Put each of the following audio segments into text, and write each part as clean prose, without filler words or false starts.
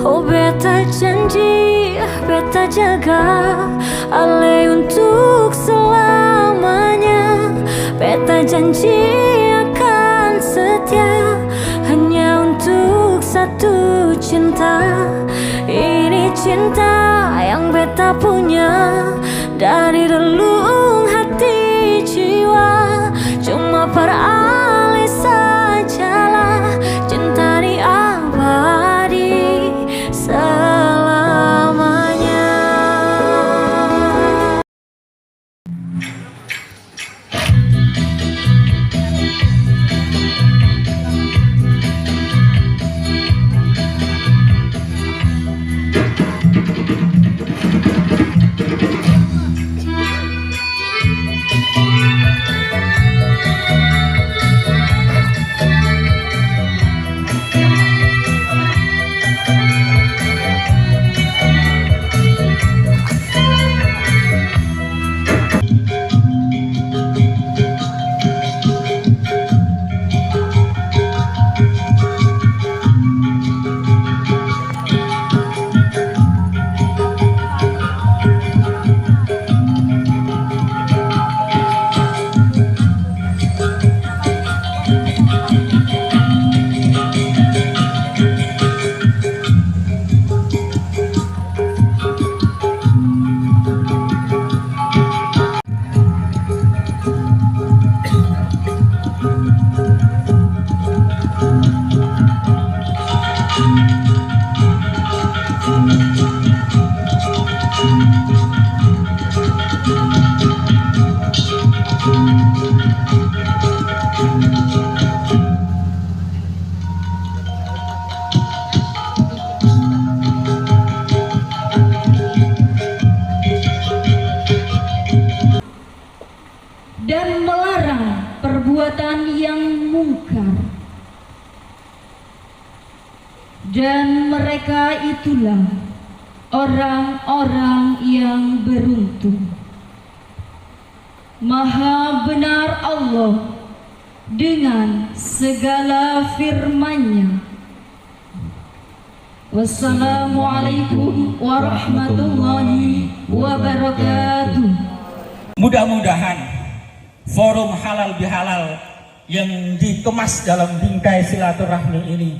Oh beta janji, beta jaga Ale untuk selamanya. Beta janji akan setia hanya untuk satu cinta. Ini cinta yang beta punya dari relung hati jiwa. Cuma peralih sajalah cinta di abadi selamanya. Dan melarang perbuatan yang mungkar. Dan mereka itulah orang-orang yang beruntung. Maha benar Allah dengan segala firman-Nya. Wassalamualaikum warahmatullahi wabarakatuh. Mudah-mudahan forum halal bihalal yang dikemas dalam bingkai silaturahmi ini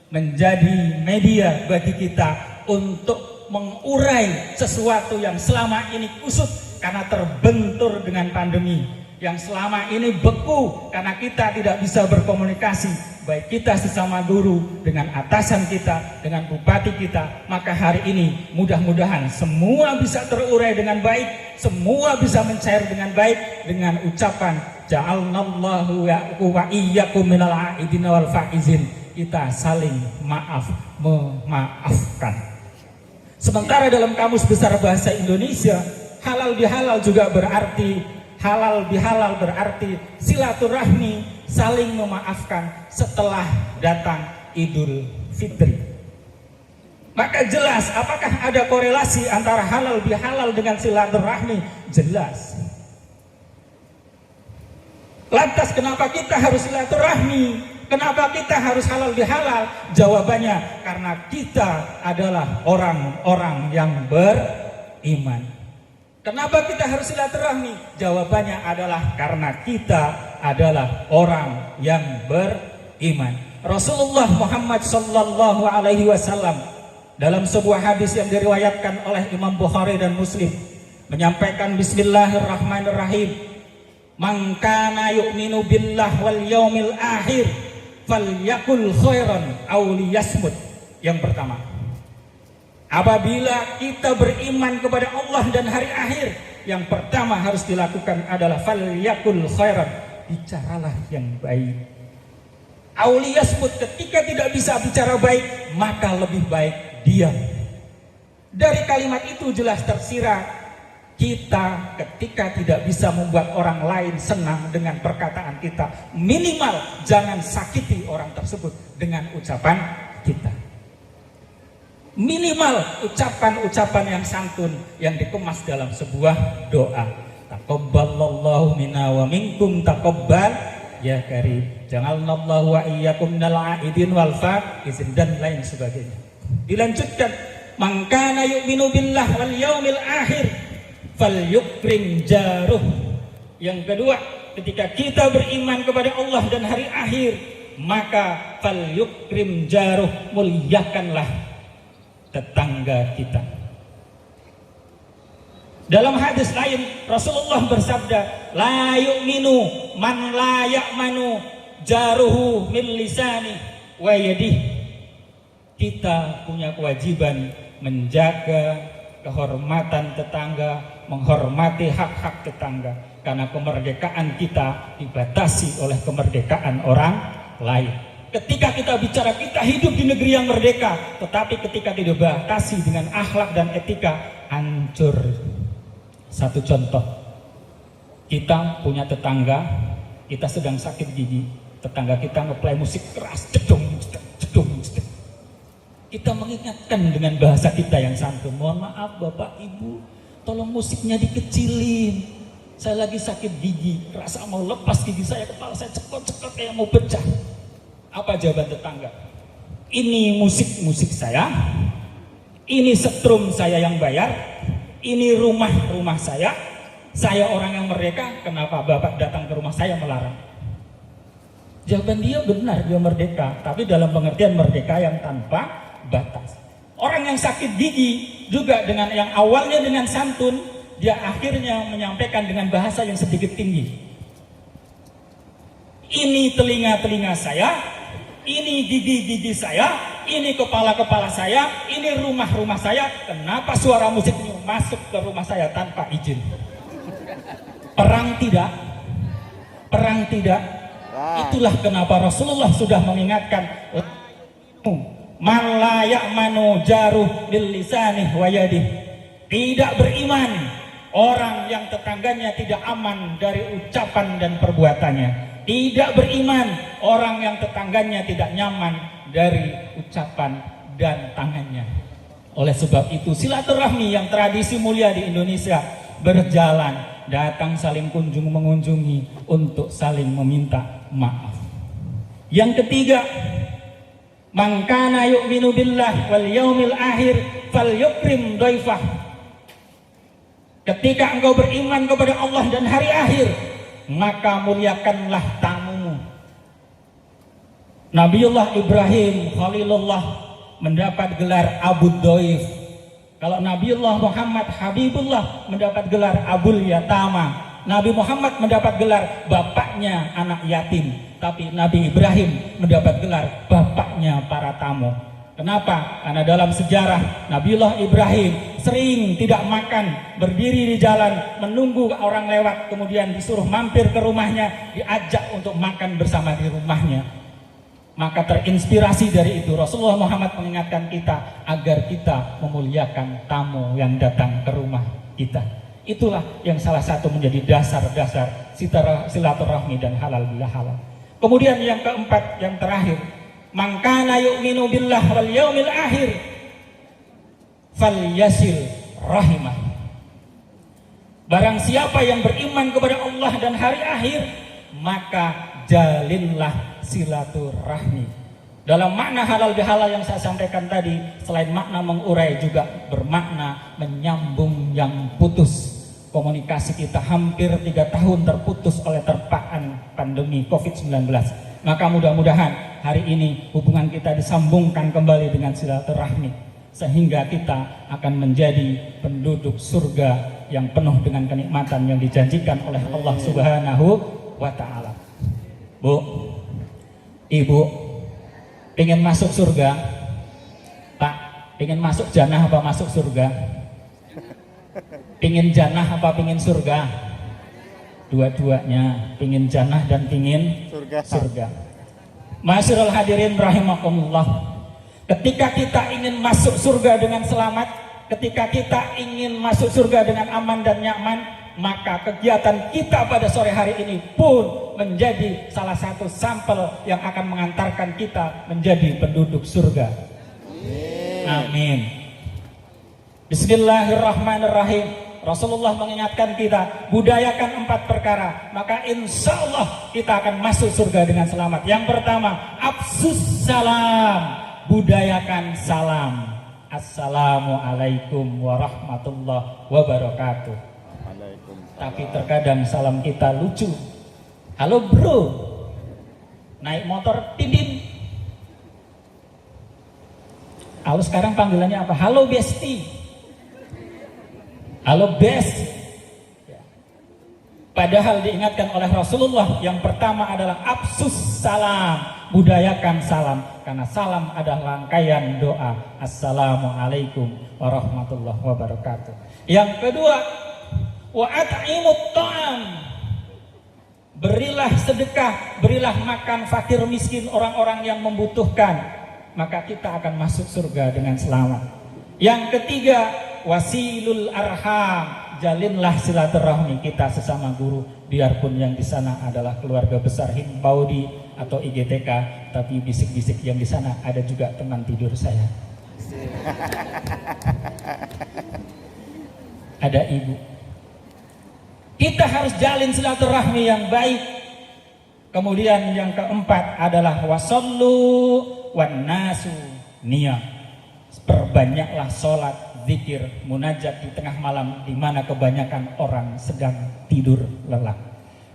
menjadi media bagi kita untuk mengurai sesuatu yang selama ini kusut karena terbentur dengan pandemi, yang selama ini beku karena kita tidak bisa berkomunikasi, baik kita sesama guru, dengan atasan kita, dengan bupati kita. Maka hari ini mudah-mudahan semua bisa terurai dengan baik, semua bisa mencair dengan baik, dengan ucapan ja'alnallahu wa iyyakum minal aidin wal faizin. Kita saling memaafkan. Sementara dalam Kamus Besar Bahasa Indonesia, halal bihalal juga berarti silaturahmi, saling memaafkan setelah datang Idul Fitri. Maka jelas, apakah ada korelasi antara halal bihalal dengan silaturahmi? Jelas. Lantas kenapa kita harus silaturahmi? Kenapa kita harus halal bihalal? Jawabannya karena kita adalah orang-orang yang beriman. Kenapa kita harus silaturahmi? Jawabannya adalah karena kita adalah orang yang beriman. Rasulullah Muhammad sallallahu alaihi wasallam dalam sebuah hadis yang diriwayatkan oleh Imam Bukhari dan Muslim menyampaikan bismillahirrahmanirrahim. Man kana yu'minu billah wal yaumil akhir falyakul khairan aw liyasmut. Yang pertama, apabila kita beriman kepada Allah dan hari akhir, yang pertama harus dilakukan adalah falyakul khairan, bicaralah yang baik. Aw liyasmut, ketika tidak bisa bicara baik, maka lebih baik diam. Dari kalimat itu jelas tersirat kita ketika tidak bisa membuat orang lain senang dengan perkataan kita, minimal jangan sakiti orang tersebut dengan ucapan kita. Minimal ucapan-ucapan yang santun yang dikemas dalam sebuah doa. Taqabbalallahu minna wa minkum taqabbal ya karim. Ja'alnallahu wa iyyakum minal aidin wal faizin dan lain sebagainya. Dilanjutkan, man kana yu'minu billah wal yaumil akhir falyukrim jaruh. Yang kedua, ketika kita beriman kepada Allah dan hari akhir, maka falyukrim jaruh, muliakanlah tetangga kita. Dalam hadis lain Rasulullah bersabda, la yu'minu man la ya'manu jaruhu min lisani wa yadihi. Kita punya kewajiban menjaga kehormatan tetangga, menghormati hak-hak tetangga, karena kemerdekaan kita dibatasi oleh kemerdekaan orang lain. Ketika kita bicara kita hidup di negeri yang merdeka, tetapi ketika dibatasi dengan akhlak dan etika, hancur. Satu contoh, kita punya tetangga, kita sedang sakit gigi, tetangga kita ngeplay musik keras, jedung, jedung, jedung. Kita mengingatkan dengan bahasa kita yang santun, mohon maaf Bapak Ibu, tolong musiknya dikecilin, saya lagi sakit gigi, rasa mau lepas gigi saya, kepala saya cekot-cekot kayak mau pecah. Apa jawaban tetangga? Ini musik saya, ini setrum saya yang bayar, ini rumah saya orang yang merdeka, kenapa Bapak datang ke rumah saya melarang? Jawaban dia benar, dia merdeka, tapi dalam pengertian merdeka yang tanpa batas. Orang yang sakit gigi juga dengan yang awalnya dengan santun, dia akhirnya menyampaikan dengan bahasa yang sedikit tinggi. Ini telinga-telinga saya, ini gigi-gigi saya, ini kepala-kepala saya, ini rumah-rumah saya. Kenapa suara musiknya masuk ke rumah saya tanpa izin? Perang tidak? Perang tidak? Itulah kenapa Rasulullah sudah mengingatkan, man la ya'manu jaruh bil lisanih wa yadih. Tidak beriman orang yang tetangganya tidak aman dari ucapan dan perbuatannya. Tidak beriman orang yang tetangganya tidak nyaman dari ucapan dan tangannya. Oleh sebab itu silaturahmi yang tradisi mulia di Indonesia berjalan, datang saling kunjung mengunjungi untuk saling meminta maaf. Yang ketiga, man kana yu'minu billah wal yaumil akhir falyukrim dhaifah. Ketika engkau beriman kepada Allah dan hari akhir, maka muliakanlah tamumu. Nabiullah Ibrahim Khalilullah mendapat gelar Abu Dhaif. Kalau Nabiullah Muhammad Habibullah mendapat gelar Abul Yatama. Nabi Muhammad mendapat gelar bapaknya anak yatim, tapi Nabi Ibrahim mendapat gelar bapaknya para tamu. Kenapa? Karena dalam sejarah Nabiullah Ibrahim sering tidak makan, berdiri di jalan menunggu orang lewat, kemudian disuruh mampir ke rumahnya, diajak untuk makan bersama di rumahnya. Maka terinspirasi dari itu Rasulullah Muhammad mengingatkan kita agar kita memuliakan tamu yang datang ke rumah kita. Itulah yang salah satu menjadi dasar-dasar silaturahmi dan halal bihalal. Kemudian yang keempat, yang terakhir, man kana yu'minu billah wal yaumil akhir falyasil rahimah. Barang siapa yang beriman kepada Allah dan hari akhir, maka jalinlah silaturahmi. Dalam makna halal bihalal yang saya sampaikan tadi, selain makna mengurai juga bermakna menyambung yang putus. Komunikasi kita hampir 3 tahun terputus oleh terpaan pandemi COVID-19. Maka mudah-mudahan hari ini hubungan kita disambungkan kembali dengan silaturahmi, sehingga kita akan menjadi penduduk surga yang penuh dengan kenikmatan yang dijanjikan oleh Allah Subhanahu wa Ta'ala. Bu, Ibu, ingin masuk surga? Pak, ingin masuk jannah apa masuk surga? Pingin jannah apa pingin surga? Dua-duanya, pingin jannah dan pingin surga. Masyarul hadirin rahimakumullah. Ketika kita ingin masuk surga dengan selamat, ketika kita ingin masuk surga dengan aman dan nyaman, maka kegiatan kita pada sore hari ini pun menjadi salah satu sampel yang akan mengantarkan kita menjadi penduduk surga. Amin. Bismillahirrahmanirrahim. Rasulullah mengingatkan kita, budayakan 4 perkara, maka insya Allah kita akan masuk surga dengan selamat. Yang pertama, afsus salam, budayakan salam. Assalamualaikum warahmatullahi wabarakatuh. Tapi terkadang salam kita lucu. Halo bro, naik motor tidin. Halo sekarang panggilannya apa? Halo besti. Halo best. Padahal diingatkan oleh Rasulullah yang pertama adalah absus salam, budayakan salam, karena salam adalah rangkaian doa. Assalamualaikum warahmatullahi wabarakatuh. Yang kedua, wa at'imut ta'am, berilah sedekah, berilah makan fakir miskin, orang-orang yang membutuhkan, maka kita akan masuk surga dengan selamat. Yang ketiga, wasilul arham, jalinlah silaturahmi kita sesama guru, biarpun yang di sana adalah keluarga besar Himpaudi atau IGTK, tapi bisik-bisik yang di sana ada juga teman tidur saya. Ada ibu. Kita harus jalin silaturahmi yang baik. Kemudian yang keempat adalah wasallu wan nasu niyam. Perbanyaklah sholat, zikir, munajat di tengah malam di mana kebanyakan orang sedang tidur lelap.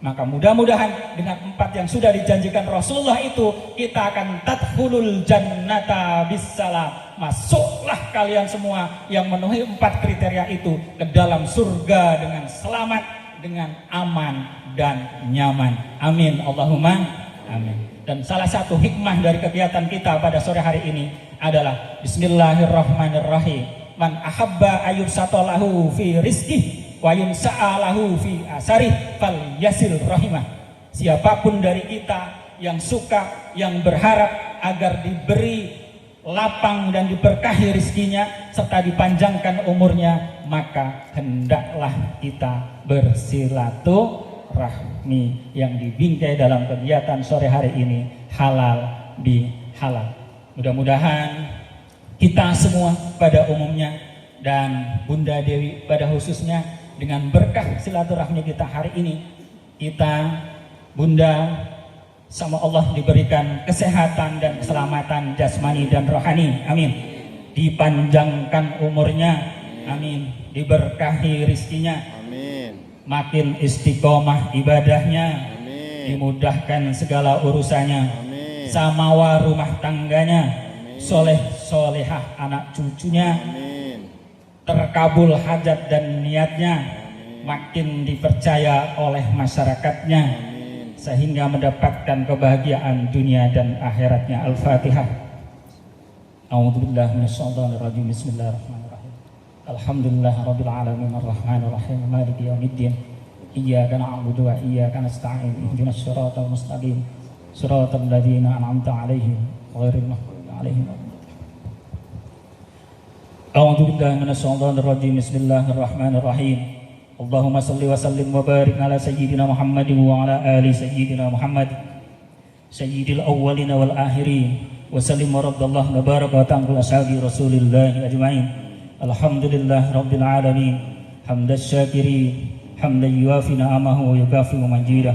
Maka mudah-mudahan dengan 4 yang sudah dijanjikan Rasulullah itu, kita akan tadkhulul jannata bisalam. Masuklah kalian semua yang memenuhi 4 kriteria itu ke dalam surga dengan selamat, dengan aman dan nyaman. Amin Allahumma amin. Dan salah satu hikmah dari kegiatan kita pada sore hari ini adalah bismillahirrahmanirrahim. Man ahabba ayyusatolahu fi rizkih wa yunsa'alahu fi asarih fal yasil rahimah. Siapapun dari kita yang suka, yang berharap agar diberi lapang dan diberkahi rizkinya serta dipanjangkan umurnya, maka hendaklah kita bersilaturahmi yang dibingkai dalam kegiatan sore hari ini, halal bihalal. Mudah-mudahan kita semua pada umumnya dan Bunda Dewi pada khususnya, dengan berkah silaturahmi kita hari ini, kita Bunda sama Allah diberikan kesehatan dan keselamatan jasmani dan rohani, amin. Dipanjangkan umurnya, amin. Diberkahi rizkinya, amin. Makin istiqomah ibadahnya, amin. Dimudahkan segala urusannya, amin. Samawa rumah tangganya, amin. Soleh solehah anak cucunya, amin. Terkabul hajat dan niatnya, amin. Makin dipercaya oleh masyarakatnya, amin. Sehingga mendapatkan kebahagiaan dunia dan akhiratnya. Al-Fatihah. A'udzubillahi minasyaitonirrajim. Bismillahirrahmanirrahim. Alhamdulillahirabbil alamin arrahmanir rahim maliki yaumiddin. Iyyaka na'budu wa iyyaka nasta'in. Ihdinas siratal mustaqim. Siratal ladzina an'amta 'alaihim ghairil maghdubi 'alaihim. A'udzubillahi minasyaitonirrajim. Bismillahirrahmanirrahim. Allahumma salli wa sallim wa barik ala sayyidina Muhammadin wa ala ali sayyidina Muhammad sayyidil awwalin wal akhirin wa sallim wa raddallahu wa baraka wa ta'ala ashabi rasulillahi ajma'in. Alhamdulillah rabbil alamin hamdas syakirin hamdan yuafi na'amahu wa yukafi majidah.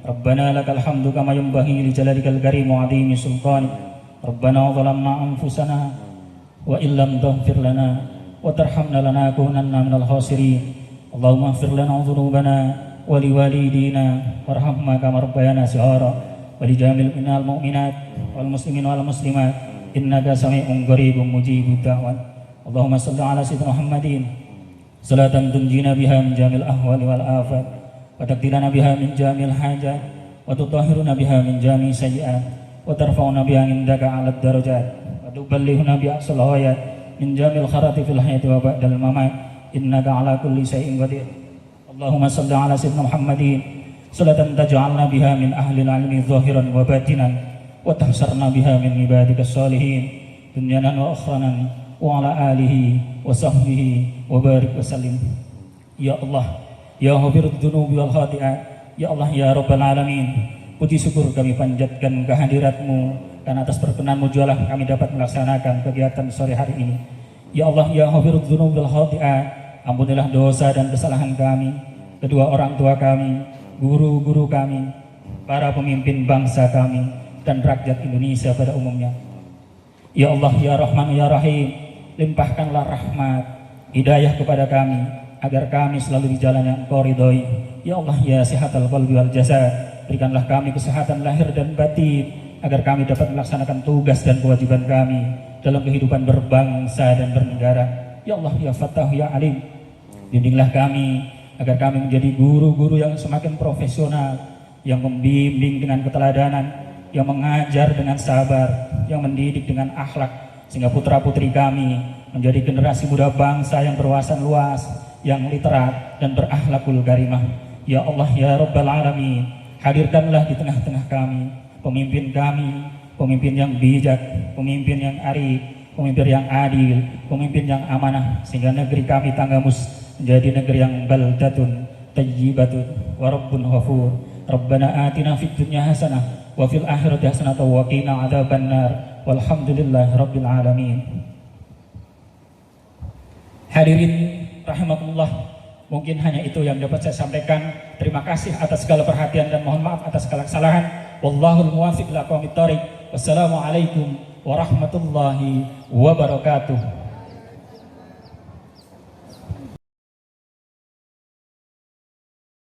Rabbana lakal hamdu kama yanbaghi li jalalikal karim wa 'azimi sultanik. Rabbana zalamna anfusana wa illam taghfir lana wa tarhamna lanakunanna minal khasirin. Allahumma ighfir lana dhunubana wa liwalidina warhamna kama rabbayana shighara wa li jamil minal mu'minat wal muslimin wal muslimat innaka sami'un qaribun mujibud da'wat. Allahumma shalli ala sayyidina Muhammadin salatan tunjina biha min jamil ahwali wal afat wa taqdirana biha min jamil hajat wa tutahhiruna biha min jami sayyi'at wa tarfa'una biha indaka 'ala darajat wa tuballighuna bi aqsal ghayat min jamil kharati fil hayati wa ba'dal mamat innaka ala kulli syai'in qadir. Allahumma shalli ala sayyidina Muhammadin salatan taj'alna biha min ahli al-'ilmi zahiran wa batinan wa tahsarna biha min ibadikas shalihin dunyanan wa akhranan wa ala alihi wa sahbihi wa barik wa sallim. Ya Allah, ya ghafirudz dzunubi wal khati'at, ya Allah ya rabbal alamin, puji syukur kami panjatkan kehadirat-Mu, dan atas perkenan-Mu jualah kami dapat melaksanakan kegiatan sore hari ini. Ya Allah ya ghafirudz dzunubi wal khati'at, ampunilah dosa dan kesalahan kami, kedua orang tua kami, guru-guru kami, para pemimpin bangsa kami, dan rakyat Indonesia pada umumnya. Ya Allah ya Rahman ya Rahim, limpahkanlah rahmat, hidayah kepada kami agar kami selalu di jalan yang Engkau ridhoi. Ya Allah ya sihatal qalbi wal jasad, berikanlah kami kesehatan lahir dan batin agar kami dapat melaksanakan tugas dan kewajiban kami dalam kehidupan berbangsa dan bernegara. Ya Allah ya Fattah ya Alim, bimbinglah kami agar kami menjadi guru-guru yang semakin profesional, yang membimbing dengan keteladanan, yang mengajar dengan sabar, yang mendidik dengan akhlak, sehingga putra-putri kami menjadi generasi muda bangsa yang berwawasan luas, yang literat dan berakhlakul karimah. Ya Allah ya Rabbal Alamin, hadirkanlah di tengah-tengah kami pemimpin yang bijak, pemimpin yang arif, pemimpin yang adil, pemimpin yang amanah, sehingga negeri kami Tanggamus menjadi negeri yang baldatun tayyibatun wa rabbun ghafur. Rabbana atina fid dunya hasanah wa fil akhirati hasanah wa qina adzabannar. Walhamdulillahi rabbil alamin. Hadirin rahimakumullah, mungkin hanya itu yang dapat saya sampaikan. Terima kasih atas segala perhatian dan mohon maaf atas segala kesalahan. Wallahul muwaffiq ila aqwamit thoriq. Wassalamualaikum warahmatullahi wabarakatuh.